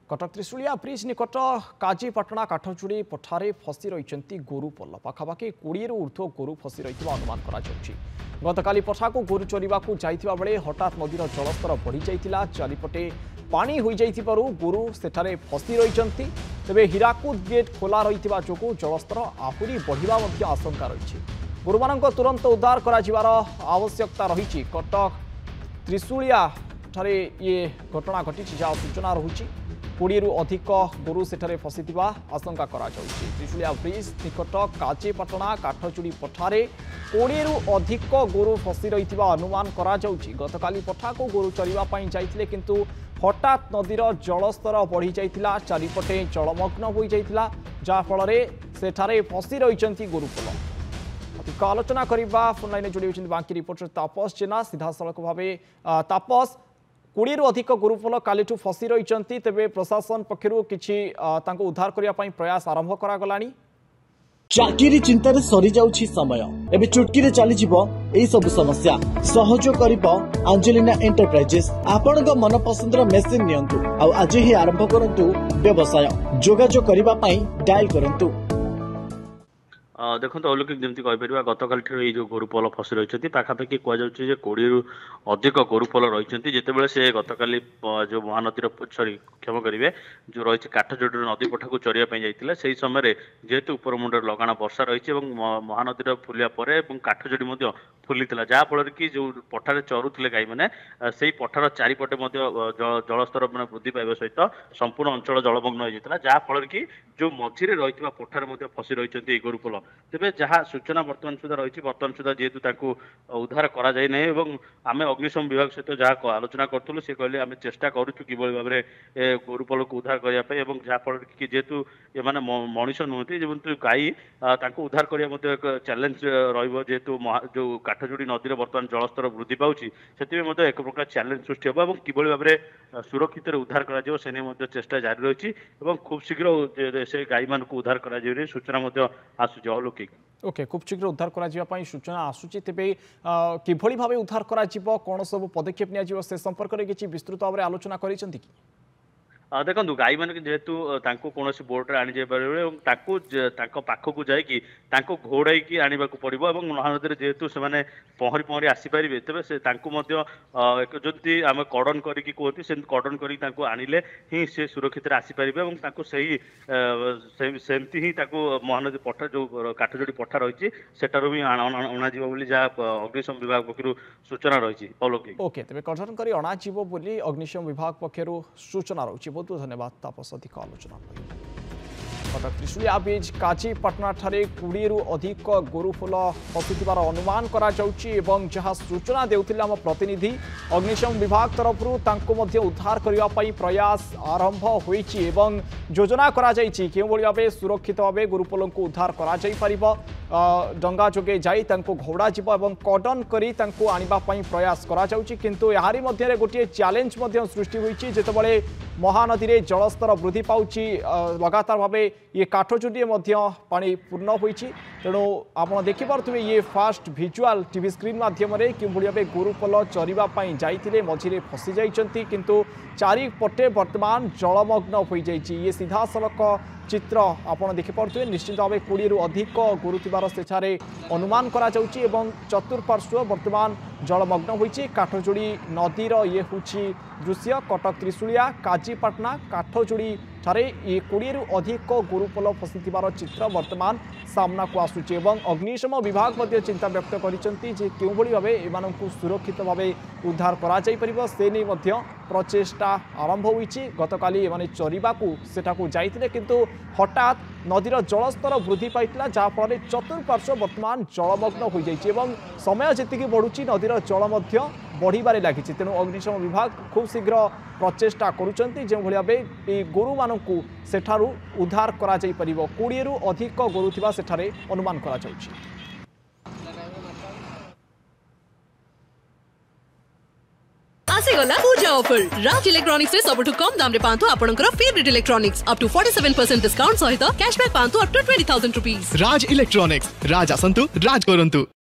Cuttack Trishulia bridge निकट काजीपाटना काठचुड़ी पठारे फसी रही गोरुपल पाखापाखि 20 ऊर्ध्व गोरु फसी रही अनुमान गतकाली पठा को गोरु चरिबा जाइथिबा बेले हठात नदीर जलस्तर बढ़ी जाइतिला चारिपटे पानी हो जाइथिबारु गोरु सेठारे फसी रही तेबे हीराकुद गेट खोला रही जोगु जलस्तर आहुरी बढ़िबा मध्य आशंका रही गोरुमानक तुरंत उद्धार कराजिबार आवश्यकता रही कटक त्रिशूलिया ठारे ये घटना घटी जहाँ सूचना रही 20 रु अधिक गोरु सेठारे फसीथिबा आशंका करा जाउछि। त्रिशूलिया ब्रिज निकट काजीपाटना काठचुड़ी पठारे 20 रु अधिक गोरु फसी रही अनुमान करा जाउछि। गतकाली पठा को गोरु चरिबा पई जाइथिले किंतु हठात नदीर जलस्तर बढ़ी जाइथिला चारिपटे जलमग्न होई जाइथिला जा फलरे सेठारे फसी रहिचंती गोरुपल। अधिक आलोचना करबा फोन लाइन जोड़ी होइछंती बांकी रिपोर्टर तापस जेना सीधा सड़क भाबे तापस 20 रु अधिक गोरुपल कालीठू फसी रही तेबे प्रशासन पक्षरु किछि तांको उद्धार करिया पई प्रयास आरंभ करा गलानी। चाकिरी चिंतार सरी जाउछि समय एबे चुटकी रे चली जिवो एई सब समस्या सहयोग करिवो एंजेलिना एंटरप्राइजेस। आपनक मन पसंदर मेसिन नियंतु आ आज ही आरंभ करंतु व्यवसाय जोगाजोग करिबा पई डायल करंतु। देखो अलौकिक जमी कहीपर गतकाल जो गोरुपल फसी रही पाखापाखि कहुचे 20 रु अधिक गोरुपल रही जितेबाला से गतकाली जो महानदीर सरी क्षमा करेंगे जो रही काठजोड़ी नदी पठा को चरिया जाइए से समय जेहेतु उपर मुंडे लगाण वर्षा रही महानदीर फुलिया काठजोड़ी फुली जहाँफल कि जो पठार चरुले गाई मैंने से पठार चारिपटे जलस्तर मैंने वृद्धि पाइबा सहित संपूर्ण अंचल जलमग्न होता जहाँफल कि जो मझीरे रही पठार फसी रही गोरुपल तेरे जहाँ सूचना बर्तमान सुधा रही बर्तमान सुधा जेहेतु उद्धार करा जाए नहीं एवं आम अग्निशम विभाग सहित जहाँ आलोचना करूँ सी कहले आम चेष्टा करूँ कि भाव में गोरुपल को उद्धार करने जहाँफल कि जेहेतु ये मनीष नुहति गाई उद्धार करने एक चैलेंज रेतु जो काठजोड़ी नदी बर्तमान जलस्तर वृद्धि पाँच से एक प्रकार चैलेंज सृष्टि हम और किभली भाव में सुरक्षित उद्धार कर चेष्टा जारी रही खूब शीघ्र से गाई मान उद्धार कर सूचना आसूँ अलौकिक। ओके खूब शीघ्र उद्धार करा सूचना आसूची तेबे किभली भावे उद्धार करा कौन सब पदक्षेप निया से संपर्क में किसी विस्तृत भाव में आलोचना करिसेंती कि देखो गाई मान जेहेतु कौन बोट्रे आनी जापर पाखक जा घोड़ाई आने को पड़ो और महानदी जेहेतु से पहरी पहरी आसीपारे तेज से जदि आम कड़न करके कहते से कड़न कर आणिले ही से सुरक्षित आसीपारे और सेमती ही महानदी पठा जो काठजोड़ी पठा रही सेठार भी अणाजी जहाँ अग्निशम विभाग पक्ष सूचना रही अलौकिक। ओके तेज कड़न कर अणाजी अग्निशम विभाग पक्ष सूचना रही। बहुत बहुत धन्यवाद तापस अधिक आलोचना। कटक त्रिशूलिया ब्रिज काजीपाटना ठारे 20 रु अधिक गोरुफल फसिथिबार अनुमान करा जाउछि एवं जहाँ सूचना देउथिले आम प्रतिनिधि अग्निशम विभाग तरफरु तांको मध्य उद्धार करिया पई प्रयास आरंभ होईछि एवं योजना करा जाइछि केउ भली भाबे सुरक्षित भाबे गोरुपल को उद्धार करा जाई परिबो डंगा जोगे जाई तांको घोड़ा जीव एवं कॉर्डन करी तांको आनिबा पई प्रयास करा जाउछि किंतु यारी मध्य गोटे चैलेंज मध्य सृष्टि होईछि जेतेबेले महानदी रे जलस्तर वृद्धि पाउछि लगातार भावे ये काठचुड़ी पानी पूर्ण होईछि तेणु आप देखिपे ये फास्ट भिजुआल टीवी स्क्रीन माध्यम कि भाव गोरुपल चरिबा पई जाइथिले मझिरे फसी जाइछंती किंतु चारिपटे वर्तमान जलमग्न हो जाइछि। ये सीधा सड़क चित्र आपड़ देखिपे निश्चित भाव 20 रु अधिक गोरु थिबार सेठारे अनुमान करा जाउछि एवं चतुर्पार्श्व वर्तमान जलमग्न होइछि। काठजोड़ी नदीर ये होछि दृश्य कटक त्रिशूलिया काजीपाटना काठजोड़ी ठारे ये 20 रु अधिक गोरुपल फसिथिबार चित्र वर्तमान सामना को आसुछि एवं अग्निशम विभाग मध्य चिंता व्यक्त करिसेंती जे केउ भली भाबे एमानंकु सुरक्षित भाबे उद्धार करा जाई परिबो से नै मध्य प्रचेष्टा आरंभ होईछि। गतकाली एमाने चरिबाकू सेठाकू जाइथिले किंतु हठात नदीर जलस्तर वृद्धि पाइथिला जहाँ फल चतुर्पार्श्व वर्तमान जलमग्न हो जाइछि एवं समय जेतिकी बढ़ुछि नदीर जल मध्य बढ़िबारे लागिछि तेणु अग्निशम विभाग खूब शीघ्र प्रचेष्टा करुचंती जो भली भाबे ए गोरु मानकू सेठारु उद्धार करा जाई परिबो 20 रु अधिक गोरु थिबा सेठारे अनुमान करा जाउछि। आसेगला पूजा ऑफर राज इलेक्ट्रॉनिक्स से सबठु कम दाम रे पांतु आपनकर favourite electronics up to 47% discount सहित कैशबैक पांतु up to 20,000 rupees. Raj electronics Raj आसंतु राज करंतु।